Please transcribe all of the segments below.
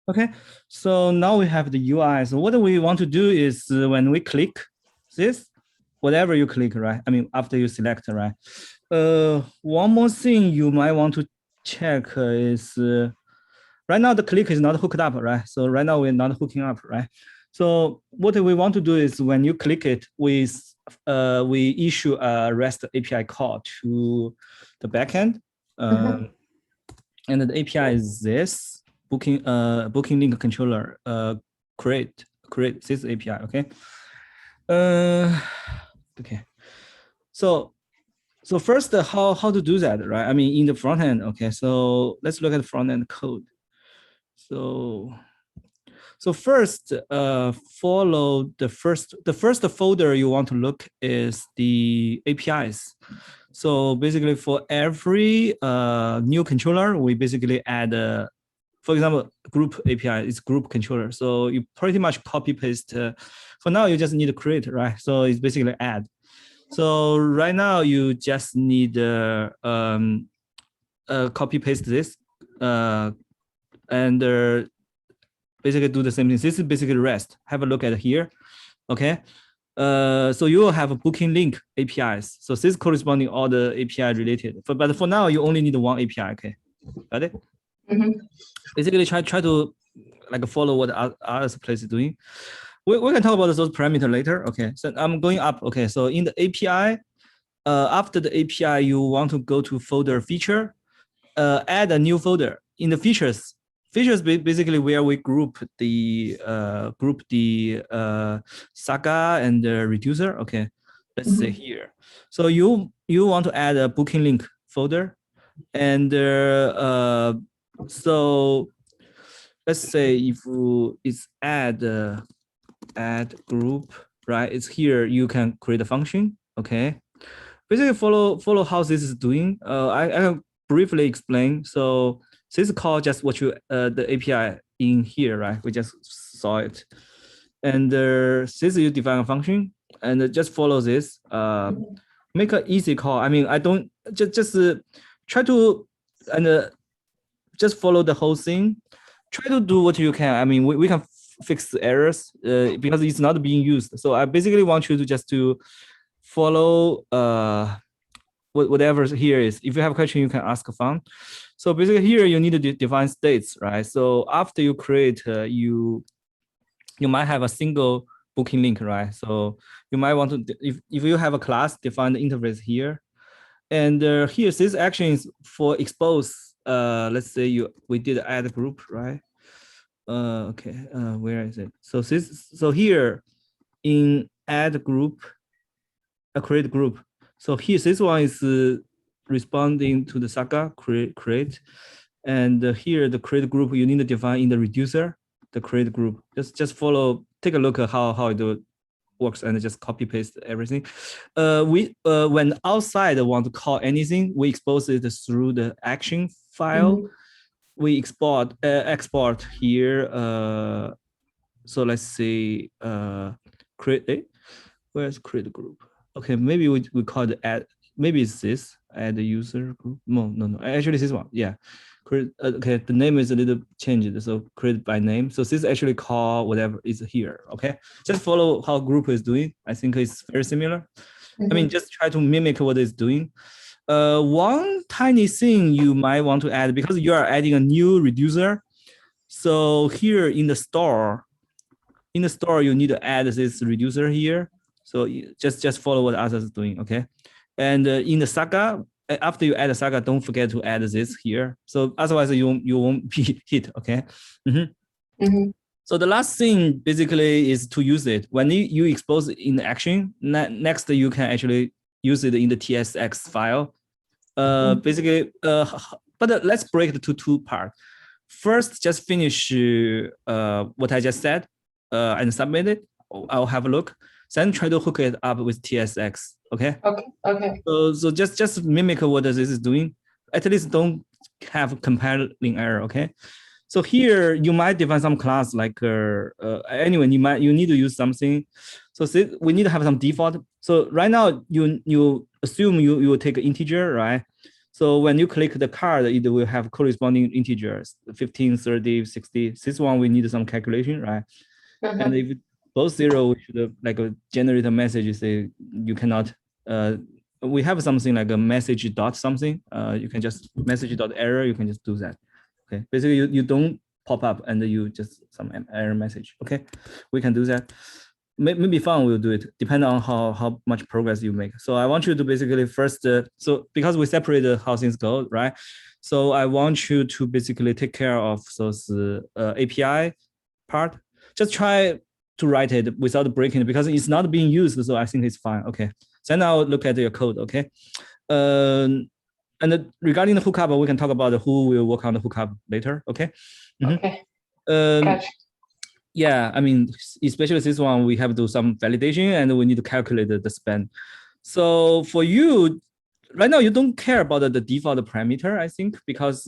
Okay, so now we have the UI. So what we want to do is when we click this, whatever you click, right? I mean, after you select, right? One more thing you might want to check is right now the click is not hooked up, right? So right now we're not hooking up, right? So what we want to do is when you click it, we issue a REST API call to the backend. And the API is this booking link controller create this API. Okay. Okay. So first, how to do that, right? I mean, in the front end. Okay. So let's look at the front end code. So first, follow the first folder you want to look is the APIs. So basically, for every new controller, we basically add for example, group API is group controller. So you pretty much copy paste. For now, you just need to create, right? So it's basically add. So right now you just need copy paste this and basically do the same thing. This is basically REST. Have a look at here. Okay. So you will have a booking link APIs. So this corresponding all the API related. But for now, you only need one API. Okay. Got it? Basically try to like follow what other place is doing. We can talk about those parameters later. Okay, so I'm going up. Okay, so in the API, after the API, you want to go to folder feature, add a new folder in the features. Features basically where we group the saga and the reducer. Okay, let's say here. So you want to add a booking link folder, and so let's say if it's add group, right? It's here. You can create a function. Okay. Basically follow how this is doing. I can briefly explain. So this is called just what you the API in here, right? We just saw it. And this you define a function and just follow this. Make an easy call. I mean, I don't just try to and just follow the whole thing. Try to do what you can. I mean, we can fix the errors because it's not being used. So I basically want you to just to follow whatever here is. If you have a question, you can ask Fang. So basically here you need to define states, right? So after you create, you might have a single booking link, right? So you might want to, if you have a class, define the interface here. And here, this action is for expose. Let's say we did add group, right? Okay, where is it? So here in add group, create group. So here, this one is responding to the saga create. And here the create group, you need to define in the reducer, the create group. Just follow, take a look at how it works and just copy paste everything. When outside want to call anything, we expose it through the action file. We export here. So let's say create. Where's create group? Okay, maybe we call it add. Maybe it's this add user group. No. Actually, this one. Yeah. Create. Okay, the name is a little changed. So create by name. So this actually call whatever is here. Okay, just follow how group is doing. I think it's very similar. I mean, just try to mimic what it's doing. One tiny thing you might want to add, because you are adding a new reducer. So here in the store, you need to add this reducer here. So just follow what others is doing, okay? And in the saga, after you add the saga, don't forget to add this here. So otherwise you won't be hit, okay? So the last thing basically is to use it. When you expose it in action, next you can actually use it in the TSX file. Basically, but let's break it to two parts. First, just finish what I just said and submit it. I'll have a look. Then try to hook it up with TSX. Okay. Okay. So just mimic what this is doing. At least don't have compiling error. Okay. So here you might define some class like anyway you need to use something. So we need to have some default. So right now you assume you will take an integer, right? So when you click the card, it will have corresponding integers, 15, 30, 60. This one, we need some calculation, right? And if both 0, we should generate a message, say you cannot, we have something like a message dot something. You can just message dot error, you can just do that. Okay, basically you don't pop up and you just some error message. Okay, we can do that. Maybe fun will do it, depending on how much progress you make. So I want you to basically first, so because we separated how things go, right? So I want you to basically take care of those API part. Just try to write it without breaking it because it's not being used. So I think it's fine. Okay. So now look at your code. Okay. And regarding the hookup, we can talk about who will work on the hookup later. Okay. Okay. Gotcha. Yeah, I mean, especially this one, we have to do some validation and we need to calculate the span. So for you, right now, you don't care about the default parameter, I think, because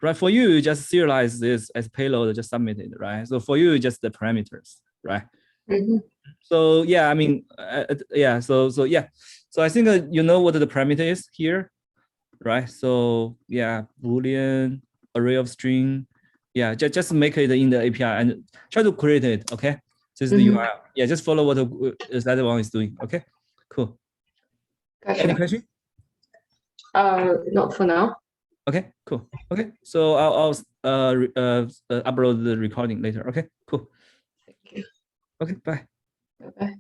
right, for you, you just serialize this as payload, just submit it, right? So for you, just the parameters, right? So yeah, I mean, yeah, so yeah. So I think you know what the parameter is here, right? So yeah, Boolean, array of string. Yeah, just make it in the API and try to create it, okay? This is the URL. Yeah, just follow what that one is doing, okay? Cool. Gotcha. Any question? Not for now. Okay, cool. Okay, so I'll upload the recording later. Okay, cool. Thank you. Okay, bye. Bye-bye.